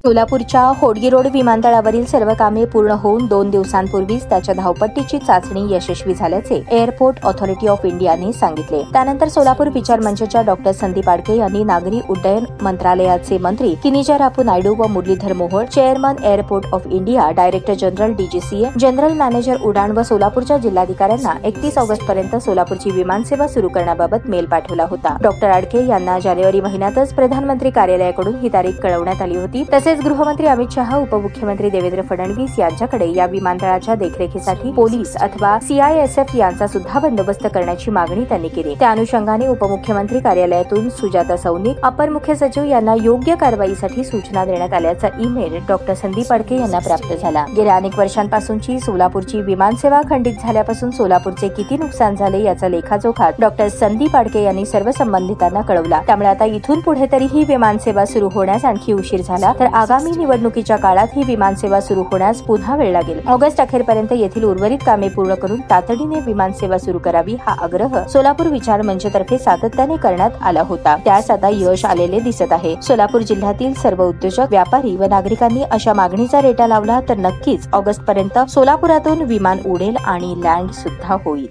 सोलापूरच्या होडगी रोड विमानतळावरील सर्व कामे पूर्ण होऊन 2 दिवसांपूर्वीच त्याच्या धावपट्टीची चाचणी यशस्वी झाल्याचे एअरपोर्ट ऑथॉरिटी ऑफ इंडियाने सांगितले। त्यानंतर सोलापूर विचार मंचच्या डॉक्टर संदीप आडके यांनी नागरी उड्डयन मंत्रालयाचे मंत्री किनीरापू नायडू व Muralidhar Mohol, chairman airport of India, director general DGCA, general manager Udan व सोलापूरच्या जिल्हाधिकाऱ्यांना 31 ऑगस्टपर्यंत सोलापूरची विमानसेवा सुरू करण्याबाबत मेल पाठवला होता। डॉक्टर आडके यांना जानेवारी महिन्यातच प्रधानमंत्री कार्यालयाकडून ही तारीख कळवण्यात आली होती। तसेच गृहमंत्री अमित शहा, उपमुख्यमंत्री देवेंद्र फडणवीस यांच्याकडे या विमानतळाच्या देखरेखीसाठी पोलीस अथवा सीआयएसएफ यांचा सुद्धा बंदोबस्त करण्याची मागणी त्यांनी केली। त्या अनुषंगाने उपमुख्यमंत्री कार्यालयातून सुजाता सौनिक, अपर मुख्य सचिव यांना योग्य कारवाईसाठी सूचना देण्यात आल्याचा ईमेल डॉक्टर संदीप आडके यांना प्राप्त झाला। गेल्या अनेक वर्षांपासूनची सोलापूरची विमानसेवा खंडित झाल्यापासून सोलापूरचे किती नुकसान झाले याचा लेखाजोखा डॉक्टर संदीप आडके यांनी सर्व संबंधितांना कळवला। त्यामुळे आता इथून पुढे तरी ही विमानसेवा सुरू होण्यास आणखी उशीर झाला तर आगामी निवडणुकीच्या काळात ही विमानसेवा सुरू होण्यास पुन्हा वेळ लागेल। ऑगस्ट अखेरपर्यंत येथील उर्वरित कामे पूर्ण करून तातडीने विमानसेवा सुरू करावी हा आग्रह सोलापूर विचार मंचतर्फे सातत्याने करण्यात आला होता। त्यास आता यश आलेले दिसत आहे। सोलापूर जिल्ह्यातील सर्व उद्योजक, व्यापारी व नागरिकांनी अशा मागणीचा रेटा लावला तर नक्कीच ऑगस्ट पर्यंत सोलापुरातून विमान उडेल आणि लँड सुद्धा होईल।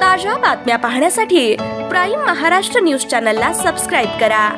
ताज्या बातम्या पाहण्यासाठी प्राईम महाराष्ट्र न्यूज चॅनलला सबस्क्राईब करा।